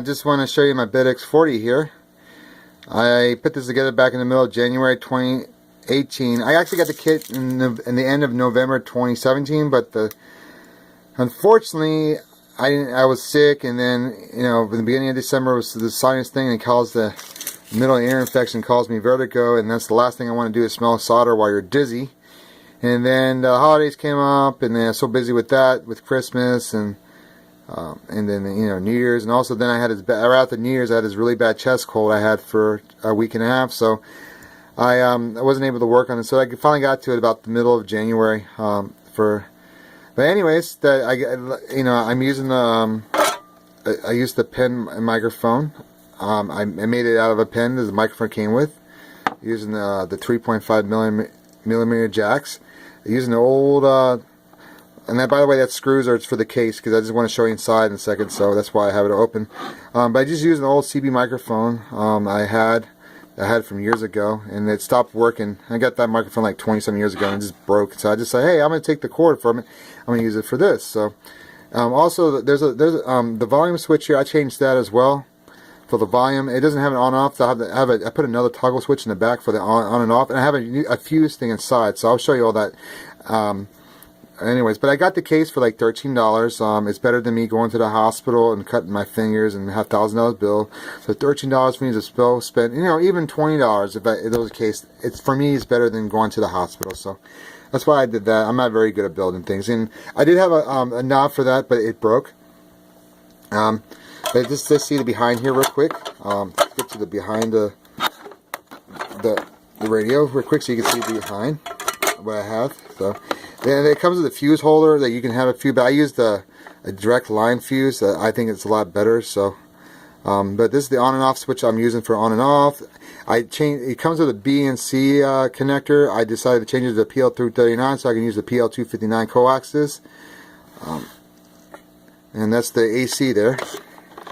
I just want to show you my Bitx40 here. I put this together back in the middle of January 2018. I actually got the kit in the end of November 2017, but unfortunately I was sick, and then in the beginning of December was the sinus thing, and it caused the middle ear infection, caused me vertigo, and that's the last thing I want to do is smell solder while you're dizzy. And then the holidays came up, and then I was so busy with that, with Christmas and then New Year's, and also then I had right after New Year's I had this really bad chest cold I had for a week and a half, so I wasn't able to work on it. So I finally got to it about the middle of January. But anyways, I'm using I used the pen microphone. I made it out of a pen that the microphone came with, using the 3.5 millimeter jacks, using the old. And that, by the way, that screws are for the case, because I just want to show you inside in a second, so that's why I have it open. But I just used an old CB microphone I had from years ago, and it stopped working. I got that microphone like 20-some years ago, and it just broke. So I just said, hey, I'm going to take the cord from it. I'm going to use it for this. So also, there's the volume switch here. I changed that as well for the volume. It doesn't have an on-off. So I put another toggle switch in the back for the on and off, and I have a fuse thing inside. So I'll show you all that. Anyways, but I got the case for like $13. It's better than me going to the hospital and cutting my fingers and have $1,000 bill. So $13 for me to spend, even $20 if it was the case. For me, it's better than going to the hospital. So that's why I did that. I'm not very good at building things, and I did have a knob for that, but it broke. But just let's see the behind here real quick. Let's get to the behind the radio real quick so you can see the behind what I have. So. Then it comes with a fuse holder that you can have a few, but I used a direct line fuse. I think it's a lot better. So, but this is the on and off switch I'm using for on and off. It comes with a B and C connector. I decided to change it to PL239 so I can use the PL259 coaxes. And that's the AC there.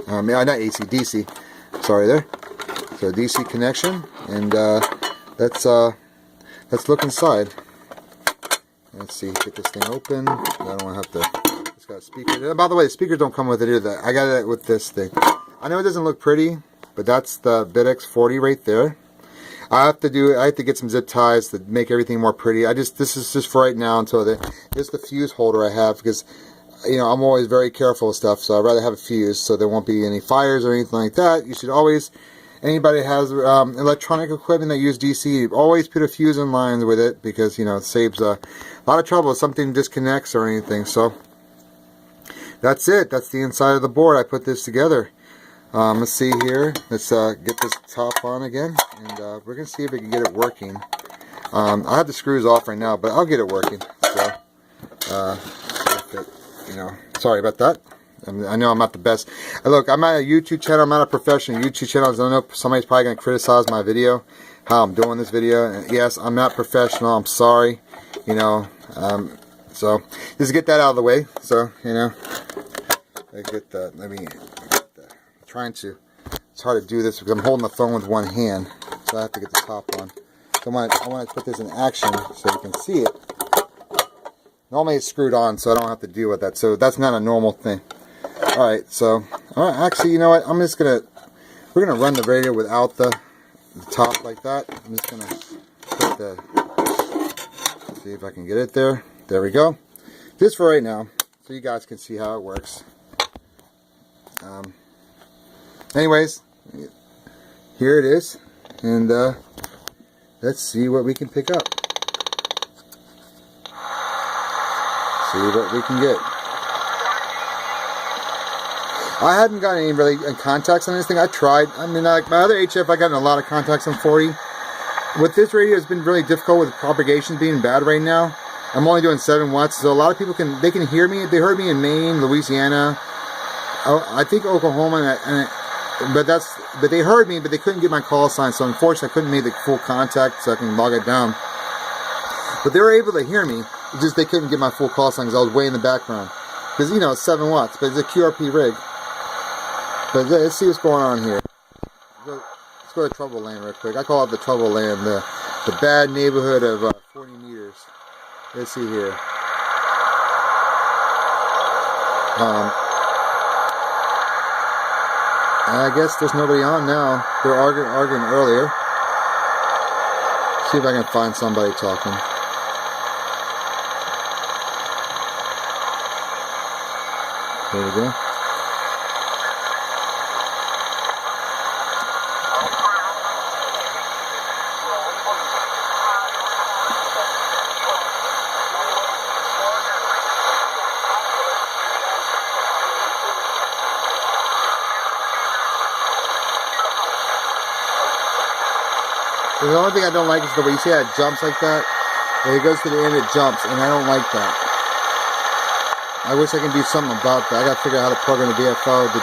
Not AC, DC. Sorry there. So DC connection, and let's look inside. Let's see, get this thing open. I don't want to have to. It's got a speaker. By the way, the speakers don't come with it either. I got it with this thing. I know it doesn't look pretty, but that's the Bitx40 right there. I have to get some zip ties to make everything more pretty. This is just for right now until this is the fuse holder I have, because I'm always very careful with stuff, so I'd rather have a fuse so there won't be any fires or anything like that. You should always. Anybody has electronic equipment that use DC, always put a fuse in line with it, because it saves a lot of trouble if something disconnects or anything. So that's it. That's the inside of the board. I put this together. Let's see here. Let's get this top on again, and we're gonna see if we can get it working. I have the screws off right now, but I'll get it working. So sorry about that. I know I'm not the best. Look, I'm not a YouTube channel. I'm not a professional YouTube channel. So I know somebody's probably going to criticize my video, how I'm doing this video. And yes, I'm not professional. I'm sorry. So just get that out of the way. So it's hard to do this because I'm holding the phone with one hand, so I have to get the top on. So I want to put this in action so you can see it. Normally it's screwed on, so I don't have to deal with that. So that's not a normal thing. Alright, actually, you know what? We're gonna run the radio without the top like that. I'm just gonna see if I can get it there. There we go. Just for right now, so you guys can see how it works. Anyways, here it is, and let's see what we can pick up. See what we can get. I hadn't gotten any really contacts on this thing. I tried. I mean, like my other HF, I got a lot of contacts on 40. With this radio, it's been really difficult with propagation being bad right now. I'm only doing 7 watts, so a lot of people can hear me. They heard me in Maine, Louisiana, I think Oklahoma, but they heard me, but they couldn't get my call sign. So unfortunately, I couldn't make the full contact, so I can log it down. But they were able to hear me. It's just they couldn't get my full call sign because I was way in the background. Because it's 7 watts, but it's a QRP rig. But let's see what's going on here. Let's go to Trouble Lane real quick. I call it the Trouble Lane, the bad neighborhood of 40 meters. Let's see here. I guess there's nobody on now. They're arguing earlier. See if I can find somebody talking. There we go. The only thing I don't like is the way you see how it jumps like that. When it goes to the end, it jumps, and I don't like that. I wish I can do something about that. I got to figure out how to program the BFO, the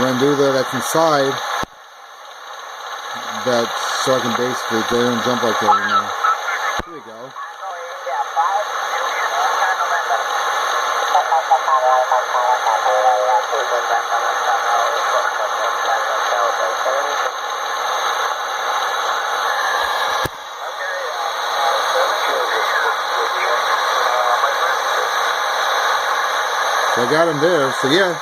Renduva that's inside, that so I can basically they don't jump like that anymore. Here we go. So I got him there. So yeah,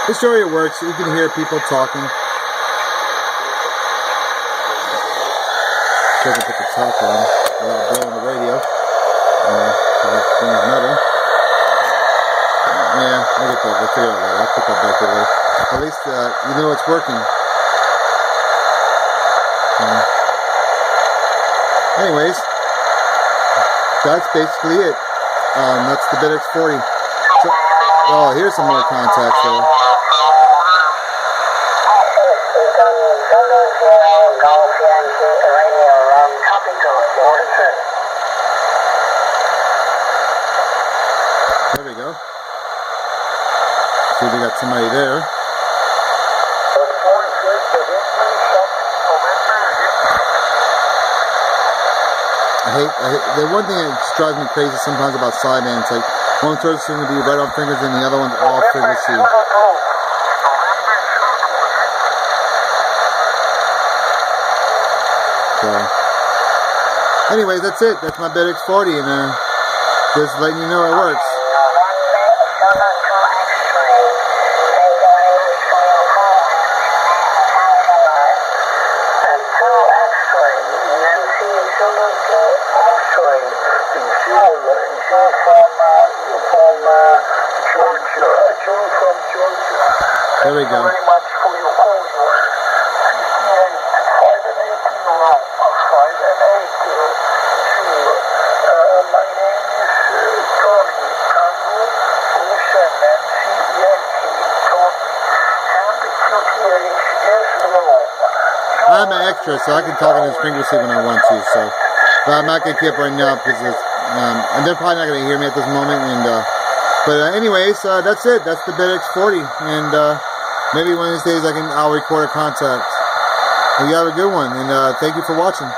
this area works. You can hear people talking. So I can put the top on without blowing the radio. This thing's metal. Yeah, I'll get that. We'll figure it out later. I'll put that back there. At least you know it's working. Anyways, that's basically it. That's the Bitx40. So, oh, here's some more contacts there. There we go. See, we got somebody there. I hate the one thing that just drives me crazy sometimes about sidebands, like one person seems to be right on frequency and the other one's off frequency. So, anyways, that's it. That's my Bitx40, and just letting you know it works. There we go. I'm an extra, so I can talk on this frequency when I want to. So, but I'm not gonna keep right now because it's, and they're probably not gonna hear me at this moment. And but anyways, that's it. That's the Bitx40, and maybe one of these days I'll record a contact. You have a good one, and thank you for watching.